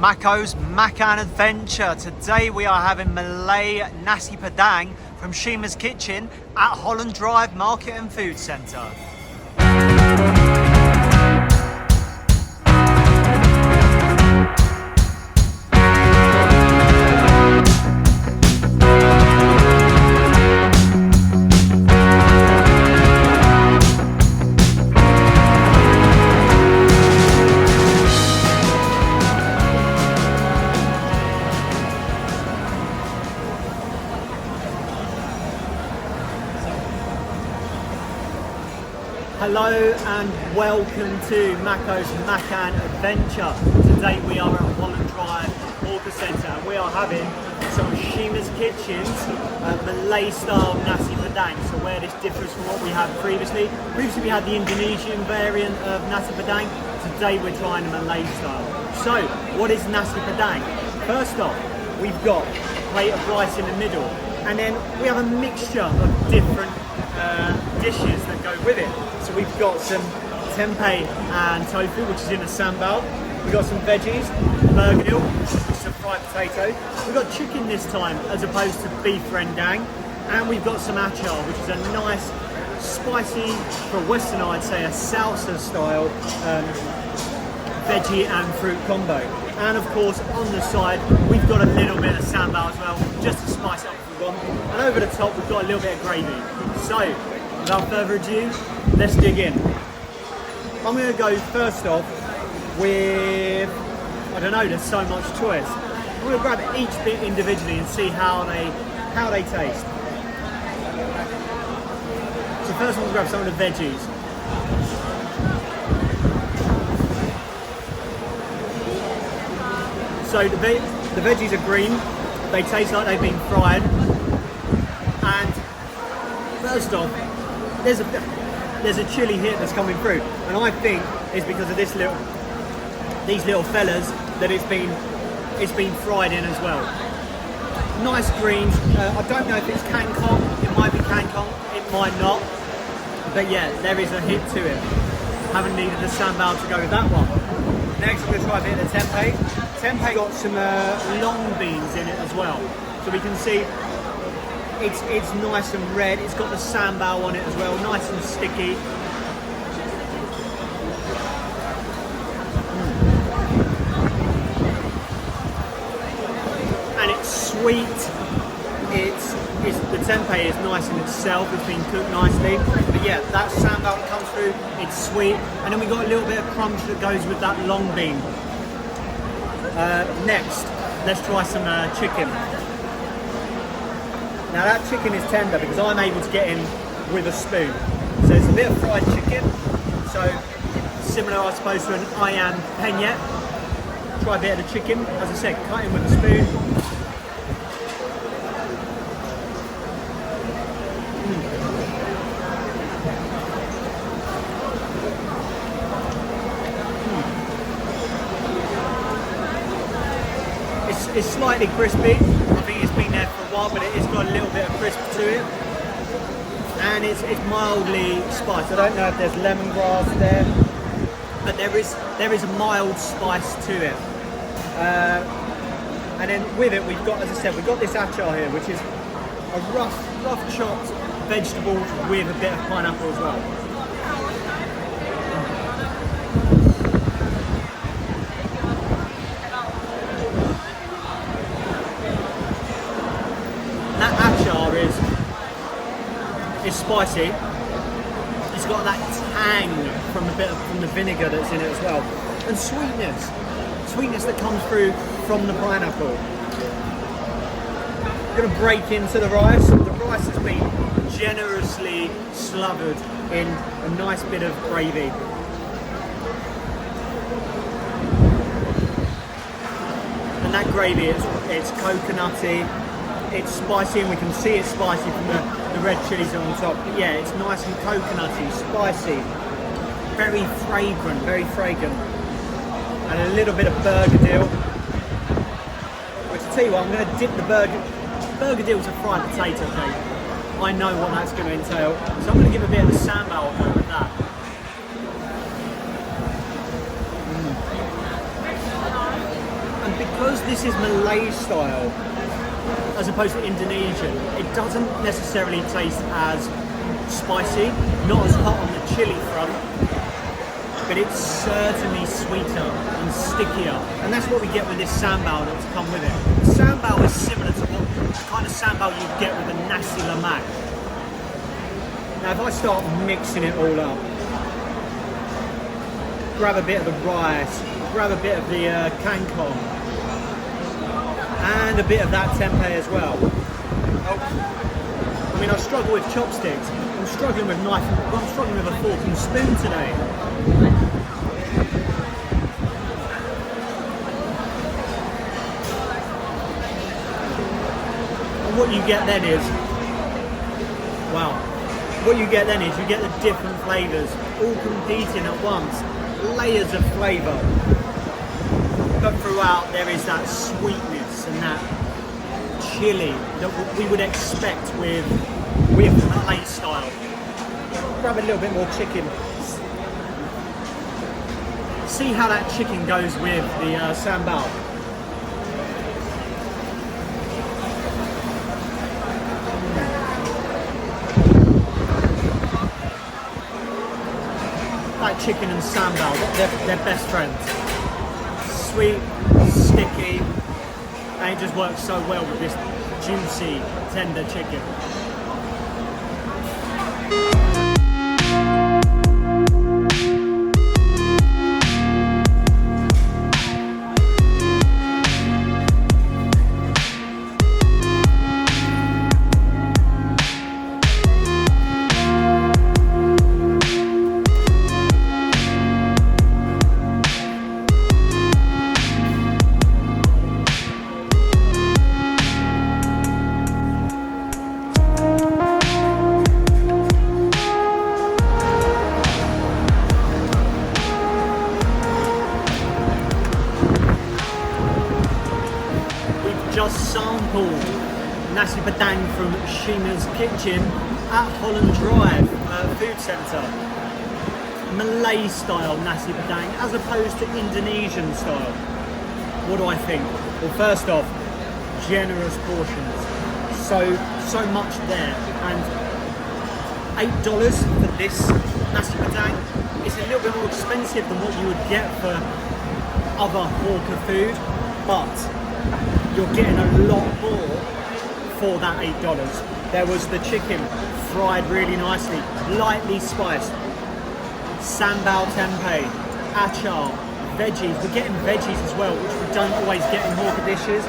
Mako's Makan Adventure. Today we are having Malay Nasi Padang from Shima's Kitchen at Holland Drive Market and Food Centre. Hello and welcome to Mako's Makan Adventure. Today we are at Holland Drive Food Centre and we are having some of Shima's Kitchen's Malay style Nasi Padang. So where this differs from what we had previously. Previously we had the Indonesian variant of Nasi Padang. Today we're trying the Malay style. So what is Nasi Padang? First off, we've got a plate of rice in the middle, and then we have a mixture of different dishes that go with it. So we've got some tempeh and tofu, which is in a sambal. We've got some veggies, bergedil, which is a fried potato. We've got chicken this time as opposed to beef rendang. And we've got some achar, which is a nice, spicy, for a Western I'd say, a salsa style veggie and fruit combo. And of course, on the side, we've got a little bit of sambal as well, just to spice it up if we want. And over the top, we've got a little bit of gravy. So, without further ado, let's dig in. I'm going to go first off with, I don't know, there's so much choice. I'm going to grab each bit individually and see how they taste. So first I'm going to grab some of the veggies. So the veggies are green, they taste like they've been fried. And first off, there's a chili hit that's coming through, and I think it's because of these little fellas that it's been fried in as well. Nice greens. I don't know if it's kangkong. It might be kangkong. It might not. But yeah, there is a hit to it. Haven't needed the sambal to go with that one. Next, I'm going to try a bit of the tempeh. Tempeh got some long beans in it as well, so we can see. It's nice and red. It's got the sambal on it as well, nice and sticky. And it's sweet. The tempeh is nice in itself. It's been cooked nicely. But yeah, that sambal that comes through, it's sweet. And then we got a little bit of crunch that goes with that long bean. Next, let's try some chicken. Now that chicken is tender because I'm able to get in with a spoon. So it's a bit of fried chicken. So similar, I suppose, to an ayam penyet. Try a bit of the chicken. As I said, cut in with a spoon. It's slightly crispy. I think it's been there for a while, but it's got a little bit of crisp to it. And it's mildly spiced. I don't know if there's lemongrass there, but there is a mild spice to it. And then with it, we've got, as I said, we've got this achar here, which is a rough chopped vegetables with a bit of pineapple as well. It's spicy. It's got that tang from the vinegar that's in it as well, and sweetness that comes through from the pineapple. I'm going to break into the rice. The rice has been generously slathered in a nice bit of gravy. And that gravy it's coconutty. It's spicy, and we can see it's spicy from the red chilies on top. But yeah, it's nice and coconutty, spicy, very fragrant, and a little bit of bergedil. Which, I tell you what, I'm going to dip the bergedil's a fried potato cake. I know what that's going to entail, so I'm going to give a bit of the sambal over that. because this is Malay style as opposed to Indonesian, it doesn't necessarily taste as spicy, not as hot on the chili front, but it's certainly sweeter and stickier, and that's what we get with this sambal that's come with it. Sambal is similar to the kind of sambal you get with a nasi lemak. Now if I start mixing it all up, grab a bit of the rice, grab a bit of the kangkong, and a bit of that tempeh as well. I mean, I struggle with chopsticks. I'm struggling with knife. I'm struggling with a fork and spoon today. And what you get then is, wow. What you get then is you get the different flavours all competing at once. Layers of flavour. But throughout there is that sweetness and that chili that we would expect with Malay style. Grab a little bit more chicken. See how that chicken goes with the sambal. That chicken and sambal, they're best friends. Sweet, sticky, and it just works so well with this juicy, tender chicken. Just sampled Nasi Padang from Shima's kitchen at Holland Drive Food Centre. Malay style Nasi Padang as opposed to Indonesian style. What do I think? Well, first off, generous portions. So much there, and $8 for this Nasi Padang. It's a little bit more expensive than what you would get for other hawker food, but you're getting a lot more for that $8. There was the chicken fried really nicely, lightly spiced, sambal tempeh, achar, veggies. We're getting veggies as well, which we don't always get in hawker dishes.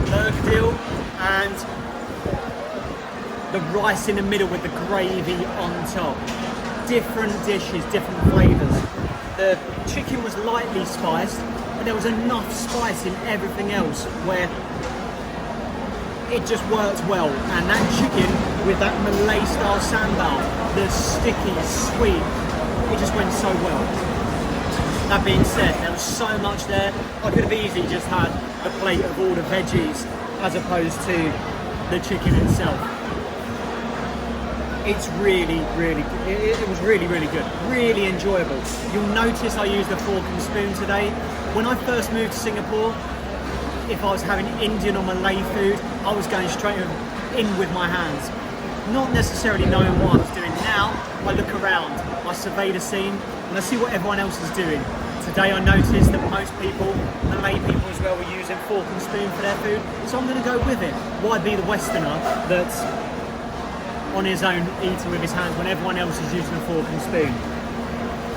Bergedil and the rice in the middle with the gravy on top. Different dishes, different flavours. The chicken was lightly spiced, but there was enough spice in everything else where it just worked well. And that chicken with that Malay style sambal, the sticky, sweet, it just went so well. That being said, there was so much there. I could have easily just had a plate of all the veggies as opposed to the chicken itself. It's really, really good. It was really, really good. Really enjoyable. You'll notice I used a fork and spoon today. When I first moved to Singapore, if I was having Indian or Malay food, I was going straight in with my hands, not necessarily knowing what I was doing. Now, I look around, I survey the scene, and I see what everyone else is doing. Today I noticed that most people, Malay people as well, were using fork and spoon for their food, so I'm going to go with it. Why be the Westerner that's on his own eating with his hands when everyone else is using a fork and spoon?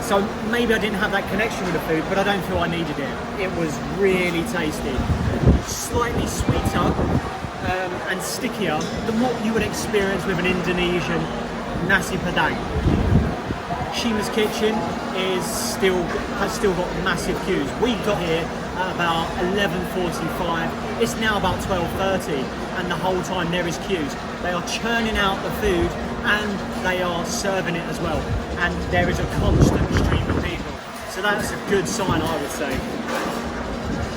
So maybe I didn't have that connection with the food, but I don't feel I needed it. It was really tasty. Slightly sweeter and stickier than what you would experience with an Indonesian Nasi Padang. Shima's kitchen has still got massive queues. We got here at about 11:45. It's now about 12:30, and the whole time there is queues. They are churning out the food and they are serving it as well. And there is a constant stream of people. So that's a good sign, I would say.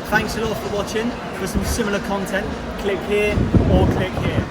Thanks a lot for watching. For some similar content, click here or click here.